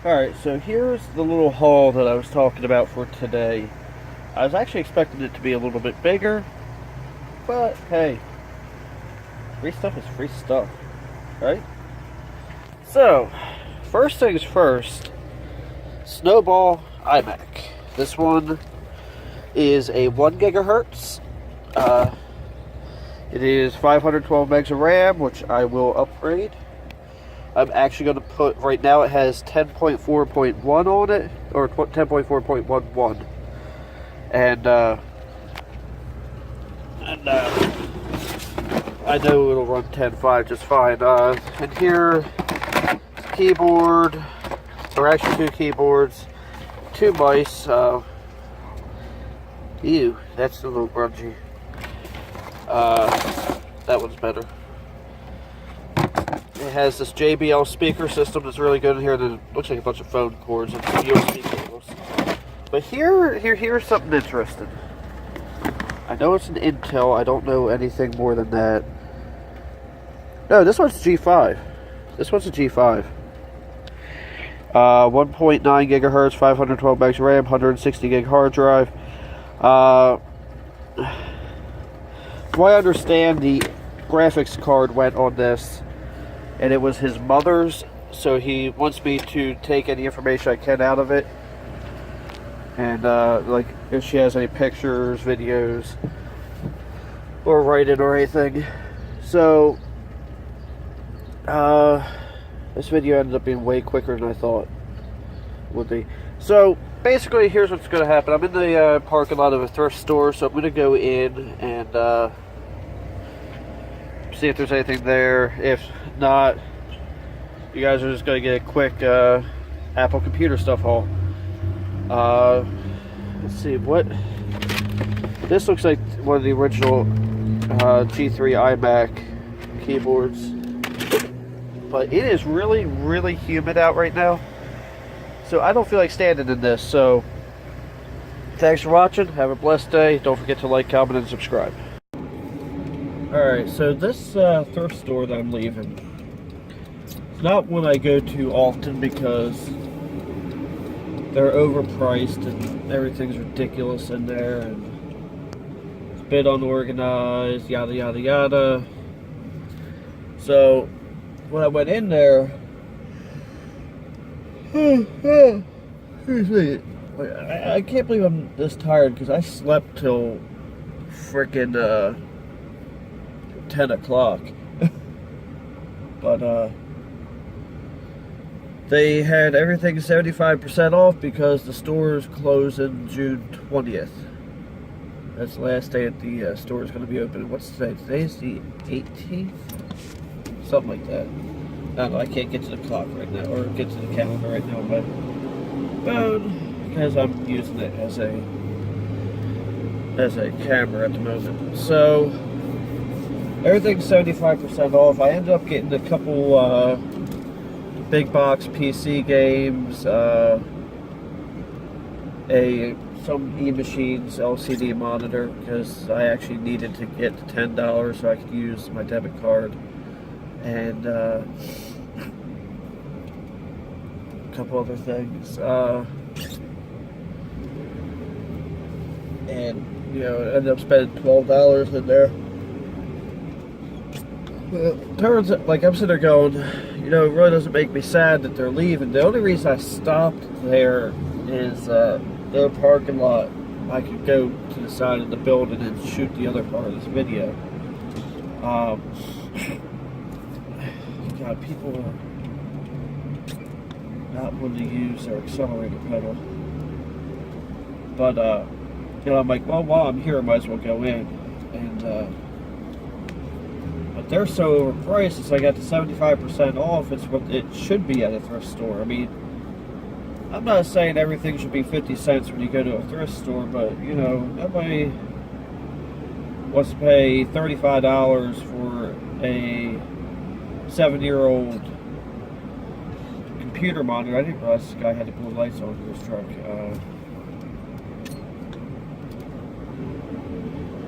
Alright, so here's the little haul that I was talking about for today. I was actually expecting it to be a little bit bigger, but hey, free stuff is free stuff, right? So, first things first, Snowball iMac. This one is a 1 gigahertz. It is 512 megs of RAM, which I will upgrade. I'm actually going to put, right now it has 10.4.1 on it, or 10.4.11. And I know it'll run 10.5 just fine. And here, keyboard, or actually 2 keyboards, 2 mice. Ew, that's a little grungy. That one's better. It has this JBL speaker system that's really good in here. That looks like a bunch of phone cords and USB cables. But here's something interesting. I know it's an Intel. I don't know anything more than that. No, this one's G5. This one's a G5. 1.9 gigahertz, 512 megs RAM, 160 gig hard drive. From what I understand, the graphics card went on this, and it was his mother's, so he wants me to take any information I can out of it, and like if she has any pictures, videos, or write it or anything. So this video ended up being way quicker than I thought it would be. So basically, here's what's going to happen. I'm in the parking lot of a thrift store, so I'm going to go in and see if there's anything there. If not, you guys are just going to get a quick Apple computer stuff haul. Let's see, what this looks like, one of the original G3 iMac keyboards, but it is really humid out right now, so I don't feel like standing in this. So thanks for watching, have a blessed day, don't forget to like, comment, and subscribe. Alright, so this thrift store that I'm leaving, it's not one I go to often because they're overpriced and everything's ridiculous in there, and it's a bit unorganized, yada yada yada. So when I went in there, excuse me, I can't believe I'm this tired because I slept till freaking 10 o'clock. But they had everything 75% off because the stores close in June 20th. That's the last day that the store is going to be open. What's today? Today's the 18th? Something like that. I don't know, I can't get to the clock right now, or get to the calendar right now, but because I'm using it as a camera at the moment. So everything's 75% off. I ended up getting a couple big box PC games, some eMachines LCD monitor, because I actually needed to get to $10 so I could use my debit card, and a couple other things, and you know, ended up spending $12 in there. Well, turns out, like, I'm sitting there going, you know, it really doesn't make me sad that they're leaving. The only reason I stopped there is their parking lot. I could go to the side of the building and shoot the other part of this video. God, people are not wanting to use their accelerator pedal. But, you know, I'm like, well, while I'm here, I might as well go in. And, but they're so overpriced. It's like at the 75% off, it's what it should be at a thrift store. I mean, I'm not saying everything should be 50 cents when you go to a thrift store, but, you know, nobody wants to pay $35 for a 7-year-old computer monitor. I didn't realize this guy had to put lights on his truck.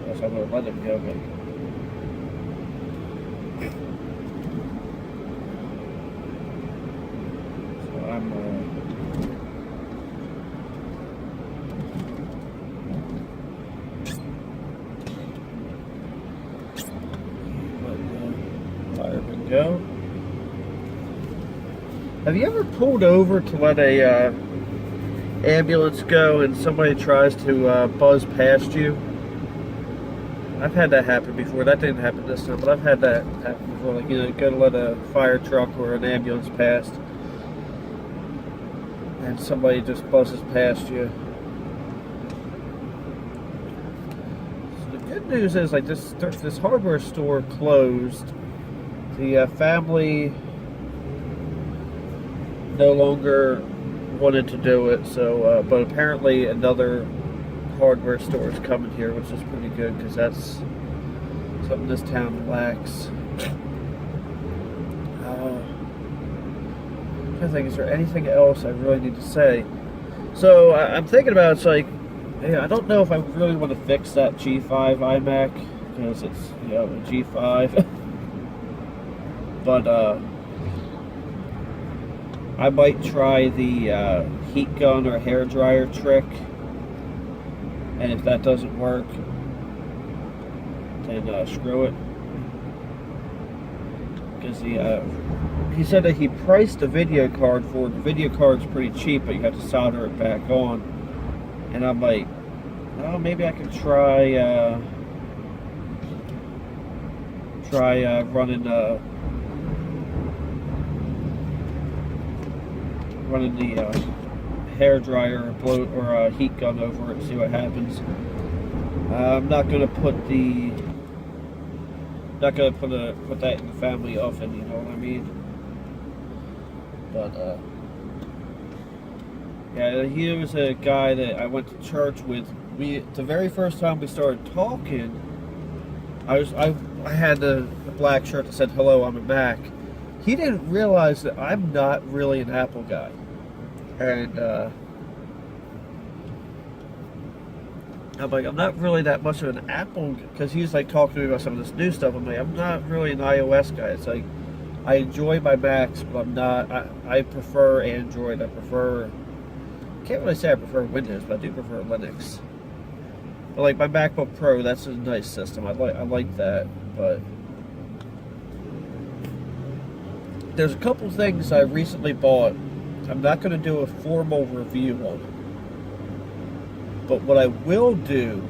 Guess I'm going to let him go, but so I'm Have you ever pulled over to let a ambulance go and somebody tries to buzz past you? I've had that happen before. That didn't happen this time, but I've had that happen before. Like, you know, go to let a fire truck or an ambulance pass, and somebody just buzzes past you. So the good news is, like, this hardware store closed. The family no longer wanted to do it, so but apparently another hardware store is coming here, which is pretty good because that's something this town lacks. I think, is there anything else I really need to say? So I'm thinking about, it's like, yeah, I don't know if I really want to fix that G5 iMac because it's, you know, a G5. But I might try the heat gun or hair dryer trick, and if that doesn't work, then screw it. Because he said that he priced the video card for it. The video card's pretty cheap, but you have to solder it back on. And I'm like, oh, maybe I could try running the hair dryer or heat gun over it and see what happens. I'm not gonna put that in the family oven, you know what I mean? But yeah, he was a guy that I went to church with. The very first time we started talking, I had a black shirt that said, "Hello, I'm a Mac." He didn't realize that I'm not really an Apple guy. And I'm like, I'm not really that much of an Apple, because he's like talking to me about some of this new stuff. I'm like, I'm not really an iOS guy. It's like, I enjoy my Macs, but I'm not, I prefer Android. I can't really say I prefer Windows, but I do prefer Linux. But like my MacBook Pro, that's a nice system. I like that, but there's a couple things I recently bought. I'm not going to do a formal review on it. But what I will do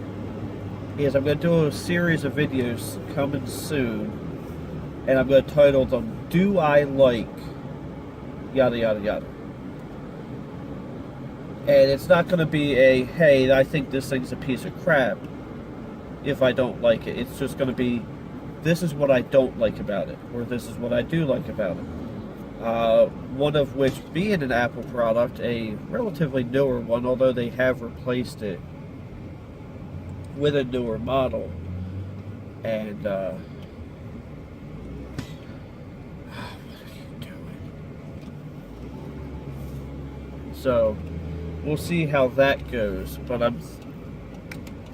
is I'm going to do a series of videos coming soon. And I'm going to title them, Do I Like Yada Yada Yada. And it's not going to be a, hey, I think this thing's a piece of crap if I don't like it. It's just going to be, this is what I don't like about it. Or this is what I do like about it. One of which being an Apple product, a relatively newer one, although they have replaced it with a newer model. And, what are you doing? So, we'll see how that goes, but I'm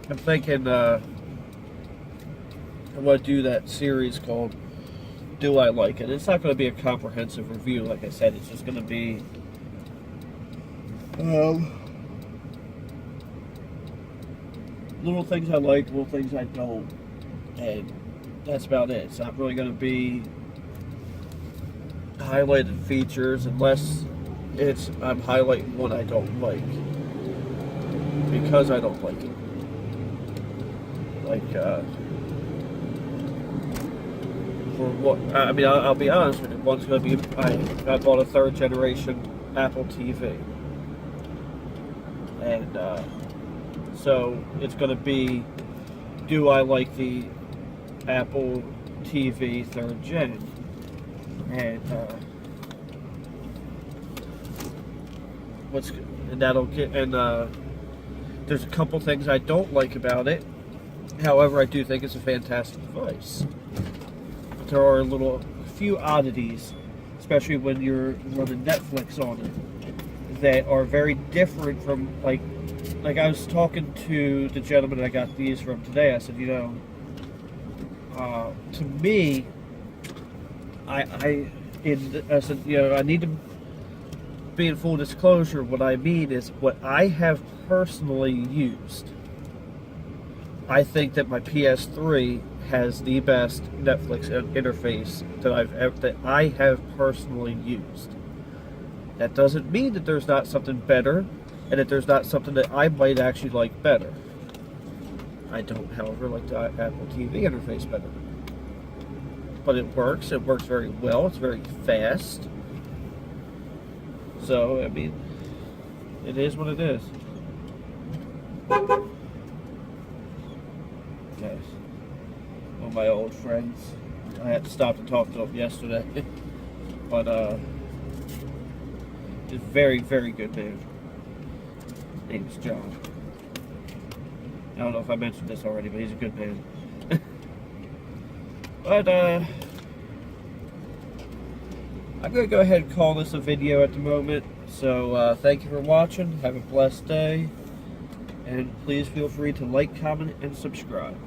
thinking, I want to do that series called Do I Like It? It's not going to be a comprehensive review, like I said. It's just going to be little things I like, little things I don't, and that's about it. It's not really going to be highlighted features unless I'm highlighting what I don't like, because I don't like it. Like, for what, I mean, I'll be honest with you, one's going to be, I bought a 3rd generation Apple TV. And, so it's going to be, do I like the Apple TV 3rd gen? And, there's a couple things I don't like about it. However, I do think it's a fantastic device. There are a few oddities, especially when you're running Netflix on it, that are very different from, like I was talking to the gentleman I got these from today. I said, you know, to me, I said, you know, I need to be in full disclosure. What I mean is what I have personally used. I think that my PS3 has the best Netflix interface that I have personally used. That doesn't mean that there's not something better, and that there's not something that I might actually like better. I don't, however, like the Apple TV interface better. But it works very well, it's very fast. So, I mean, it is what it is. Yes. One of my old friends. I had to stop to talk to him yesterday. But, he's a very, very good man. His name's John. I don't know if I mentioned this already, but he's a good man. But, I'm going to go ahead and call this a video at the moment. So, thank you for watching. Have a blessed day. And please feel free to like, comment, and subscribe.